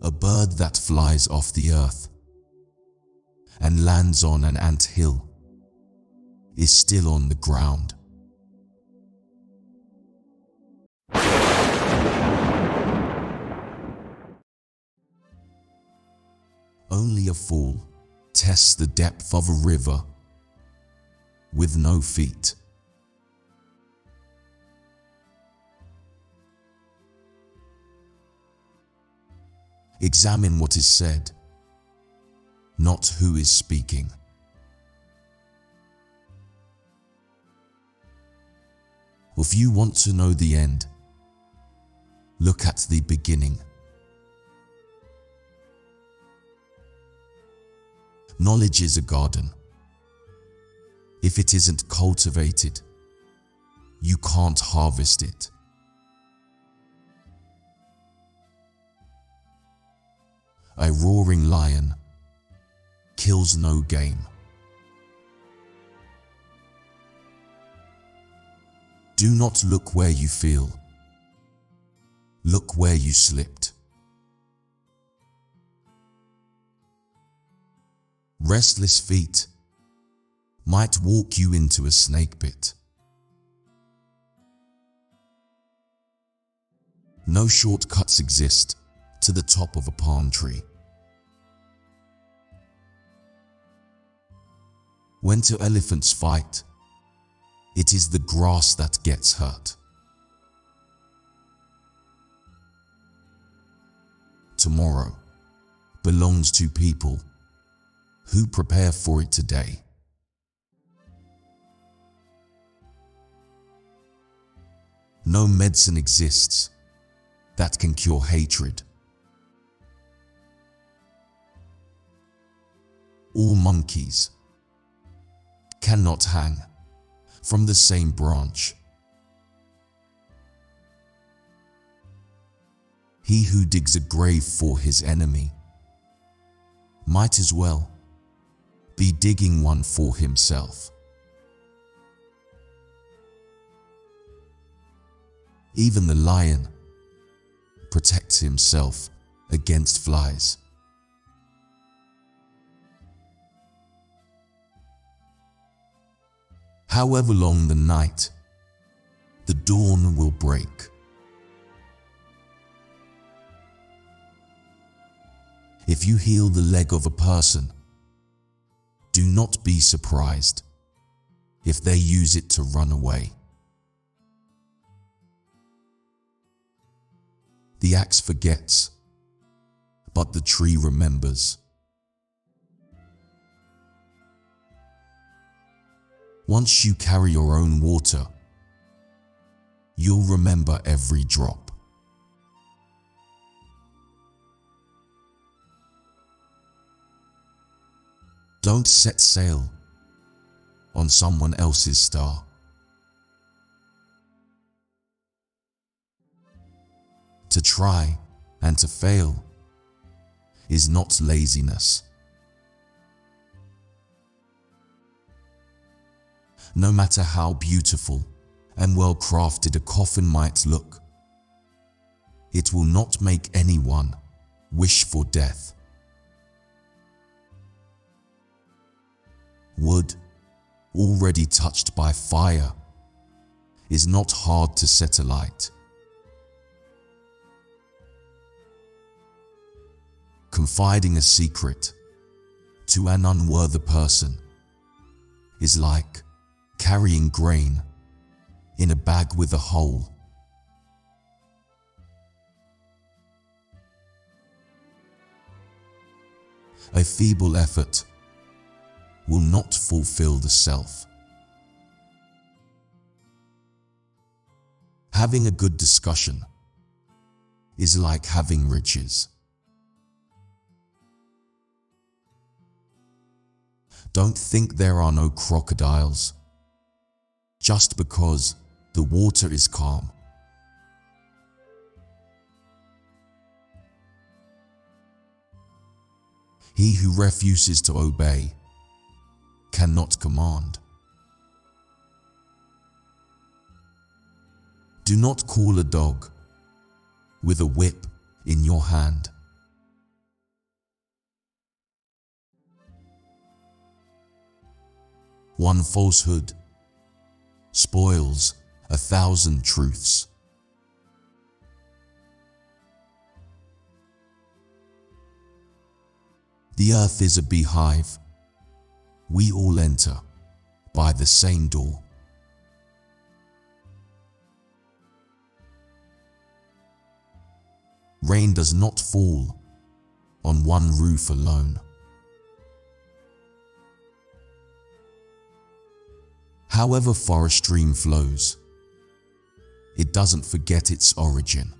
A bird that flies off the earth and lands on an ant hill is still on the ground. Only a fool tests the depth of a river with no feet. Examine what is said, not who is speaking. If you want to know the end, look at the beginning. Knowledge is a garden. If it isn't cultivated, you can't harvest it. A roaring lion kills no game. Do not look where you feel. Look where you slipped. Restless feet might walk you into a snake pit. No shortcuts exist to the top of a palm tree. When two elephants fight, it is the grass that gets hurt. Tomorrow belongs to people who prepare for it today. No medicine exists that can cure hatred. All monkeys cannot hang from the same branch. He who digs a grave for his enemy might as well be digging one for himself. Even the lion protects himself against flies. However long the night, the dawn will break. If you heal the leg of a person, do not be surprised if they use it to run away. The axe forgets, but the tree remembers. Once you carry your own water, you'll remember every drop. Don't set sail on someone else's star. To try and to fail is not laziness. No matter how beautiful and well-crafted a coffin might look, it will not make anyone wish for death. Wood, already touched by fire, is not hard to set alight. Confiding a secret to an unworthy person is like carrying grain in a bag with a hole. A feeble effort will not fulfill the self. Having a good discussion is like having riches. Don't think there are no crocodiles just because the water is calm. He who refuses to obey cannot command. Do not call a dog with a whip in your hand. One falsehood spoils 1,000 truths. The earth is a beehive. We all enter by the same door. Rain does not fall on one roof alone. However far a stream flows, it doesn't forget its origin.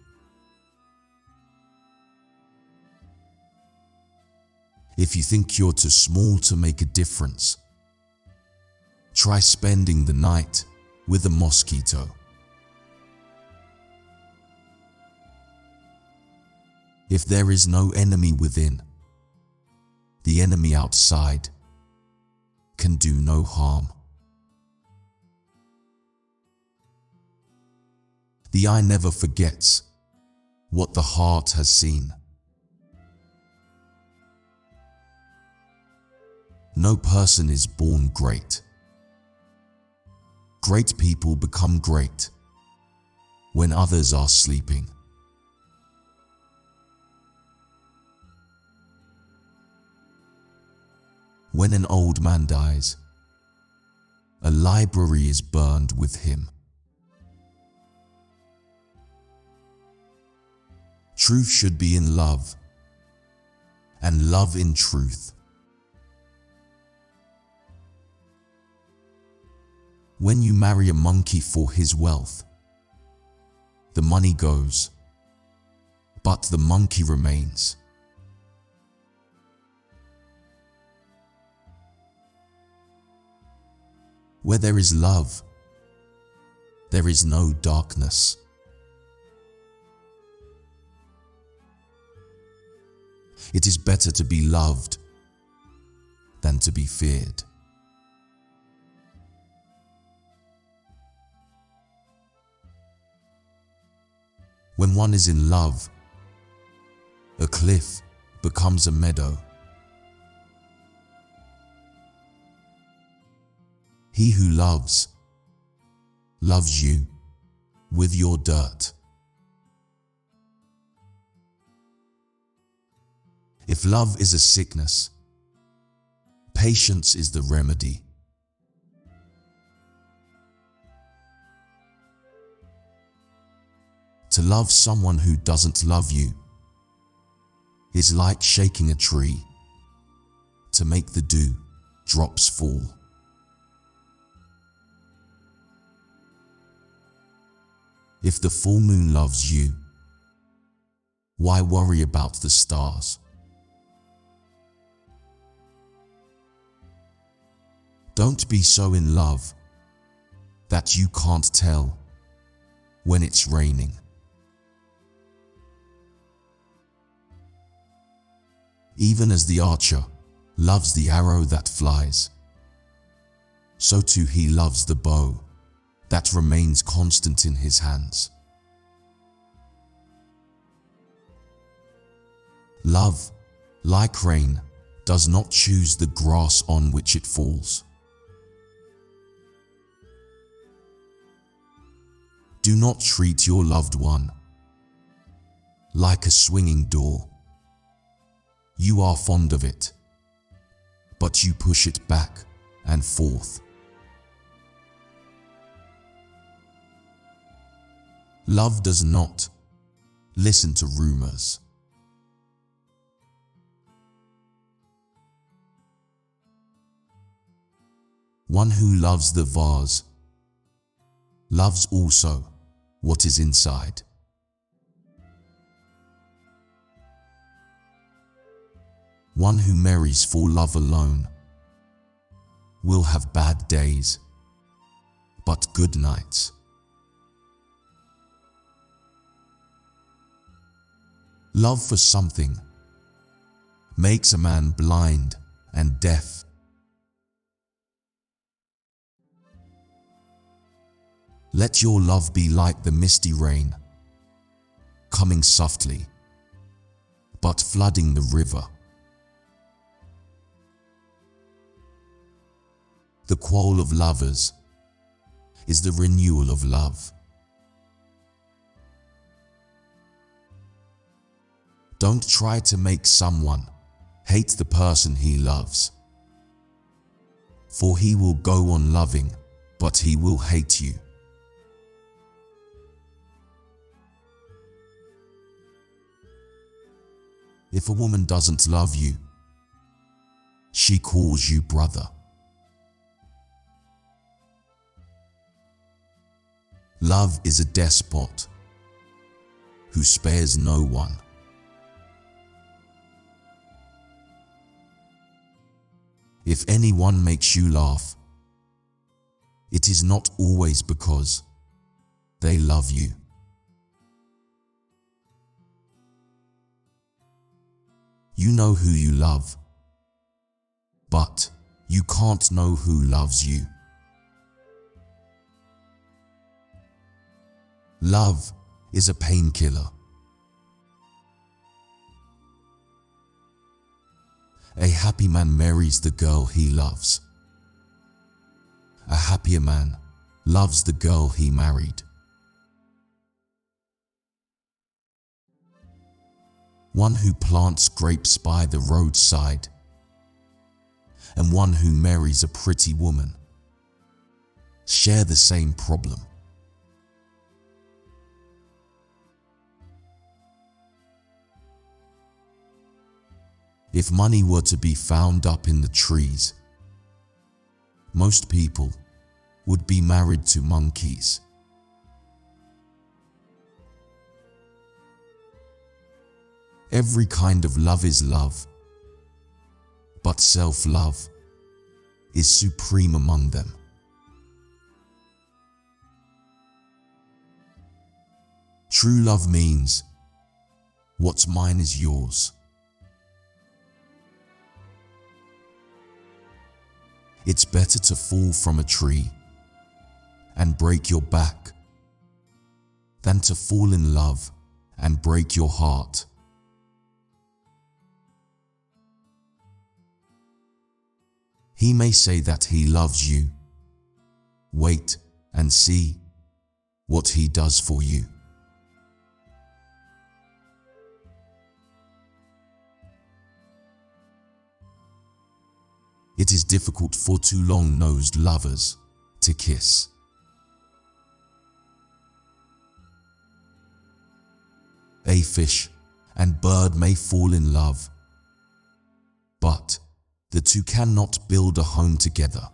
If you think you're too small to make a difference, try spending the night with a mosquito. If there is no enemy within, the enemy outside can do no harm. The eye never forgets what the heart has seen. No person is born great. Great people become great when others are sleeping. When an old man dies, a library is burned with him. Truth should be in love, and love in truth. When you marry a monkey for his wealth, the money goes, but the monkey remains. Where there is love, there is no darkness. It is better to be loved than to be feared. When one is in love, a cliff becomes a meadow. He who loves you with your dirt. If love is a sickness, patience is the remedy. To love someone who doesn't love you is like shaking a tree to make the dew drops fall. If the full moon loves you, why worry about the stars? Don't be so in love that you can't tell when it's raining. Even as the archer loves the arrow that flies, so too he loves the bow that remains constant in his hands. Love, like rain, does not choose the grass on which it falls. Do not treat your loved one like a swinging door. You are fond of it, but you push it back and forth. Love does not listen to rumors. One who loves the vase loves also what is inside. One who marries for love alone will have bad days, but good nights. Love for something makes a man blind and deaf. Let your love be like the misty rain, coming softly, but flooding the river. The quarrel of lovers is the renewal of love. Don't try to make someone hate the person he loves, for he will go on loving, but he will hate you. If a woman doesn't love you, she calls you brother. Love is a despot who spares no one. If anyone makes you laugh, it is not always because they love you. You know who you love, but you can't know who loves you. Love is a painkiller. A happy man marries the girl he loves. A happier man loves the girl he married. One who plants grapes by the roadside and one who marries a pretty woman share the same problem. If money were to be found up in the trees, most people would be married to monkeys. Every kind of love is love, but self-love is supreme among them. True love means what's mine is yours. It's better to fall from a tree and break your back than to fall in love and break your heart. He may say that he loves you. Wait and see what he does for you. It is difficult for two long-nosed lovers to kiss. A fish and bird may fall in love, but the two cannot build a home together.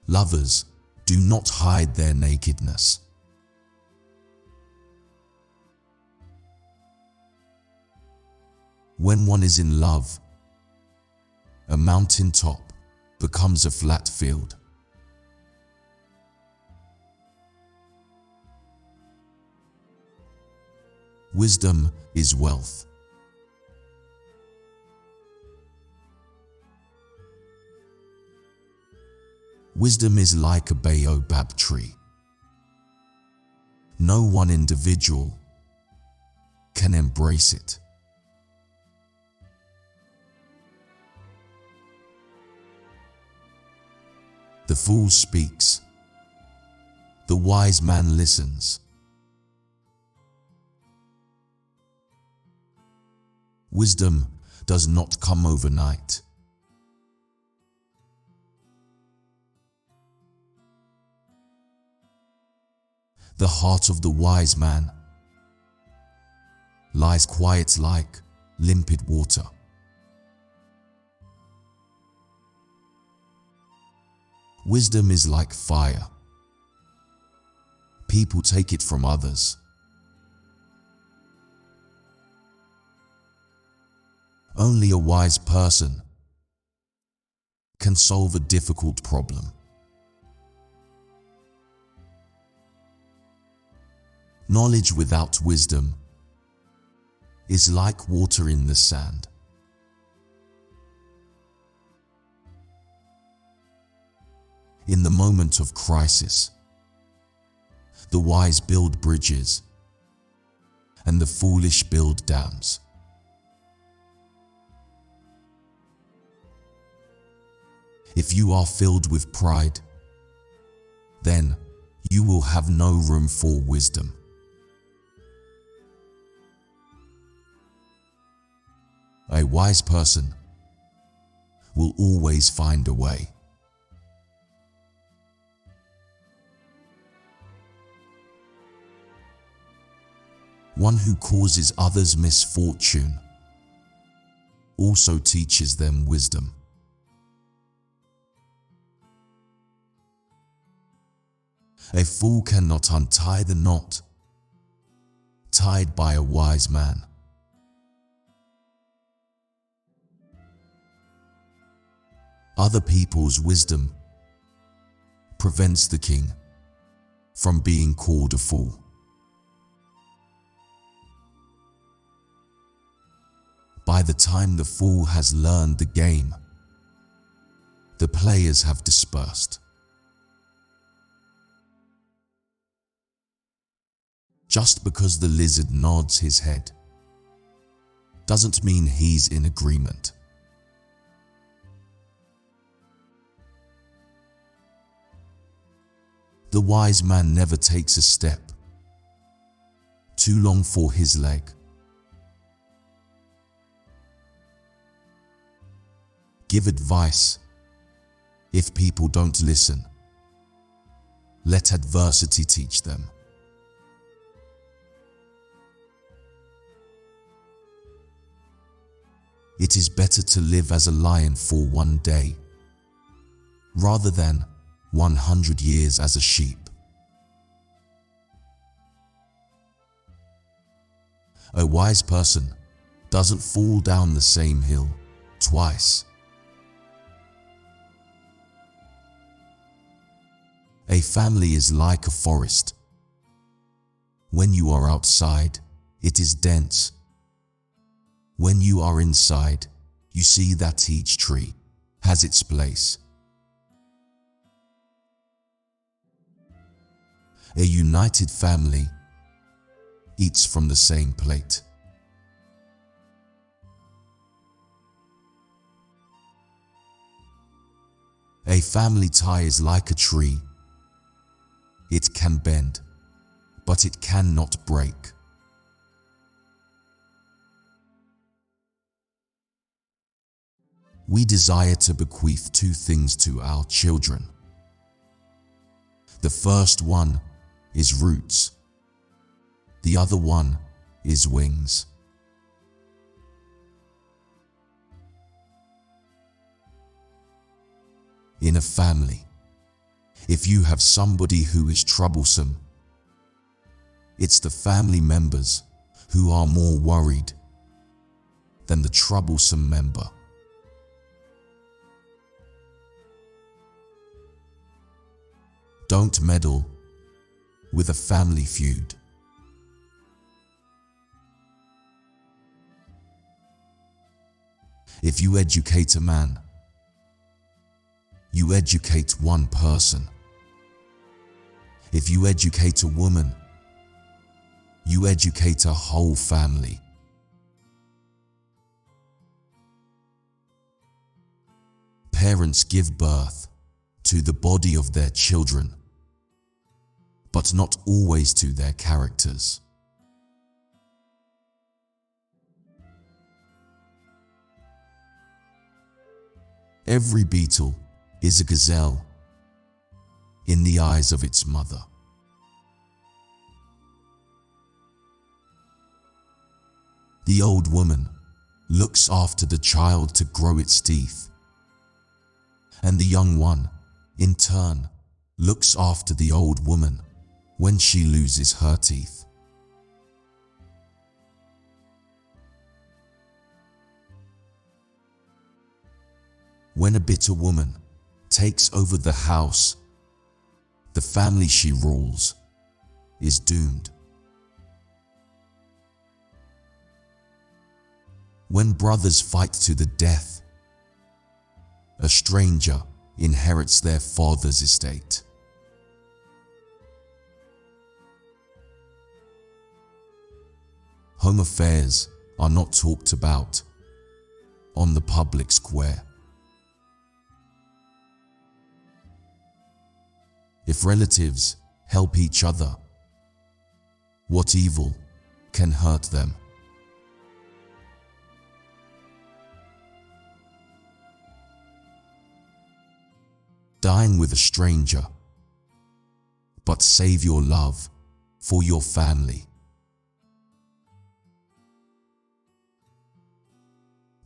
Lovers do not hide their nakedness. When one is in love, a mountain top becomes a flat field. Wisdom is wealth. Wisdom is like a baobab tree. No one individual can embrace it. The fool speaks. The wise man listens. Wisdom does not come overnight. The heart of the wise man lies quiet like limpid water. Wisdom is like fire. People take it from others. Only a wise person can solve a difficult problem. Knowledge without wisdom is like water in the sand. In the moment of crisis, the wise build bridges and the foolish build dams. If you are filled with pride, then you will have no room for wisdom. A wise person will always find a way. One who causes others misfortune also teaches them wisdom. A fool cannot untie the knot tied by a wise man. Other people's wisdom prevents the king from being called a fool. By the time the fool has learned the game, the players have dispersed. Just because the lizard nods his head doesn't mean he's in agreement. The wise man never takes a step too long for his leg. Give advice if people don't listen. Let adversity teach them. It is better to live as a lion for one day rather than 100 years as a sheep. A wise person doesn't fall down the same hill twice. A family is like a forest. When you are outside, it is dense. When you are inside, you see that each tree has its place. A united family eats from the same plate. A family tie is like a tree. It can bend, but it cannot break. We desire to bequeath two things to our children. The first one is roots. The other one is wings. In a family, if you have somebody who is troublesome, it's the family members who are more worried than the troublesome member. Don't meddle with a family feud. If you educate a man, you educate one person. If you educate a woman, you educate a whole family. Parents give birth to the body of their children, but not always to their characters. Every beetle is a gazelle in the eyes of its mother. The old woman looks after the child to grow its teeth, and the young one, in turn, looks after the old woman when she loses her teeth. When a bitter woman takes over the house, the family she rules is doomed. When brothers fight to the death, a stranger inherits their father's estate. Home affairs are not talked about on the public square. If relatives help each other, what evil can hurt them? Dine with a stranger, but save your love for your family.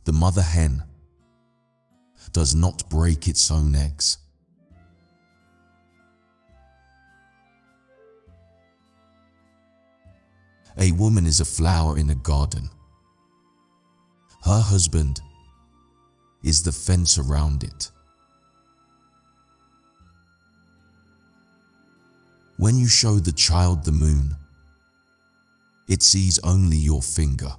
The mother hen does not break its own eggs. A woman is a flower in a garden. Her husband is the fence around it. When you show the child the moon, it sees only your finger.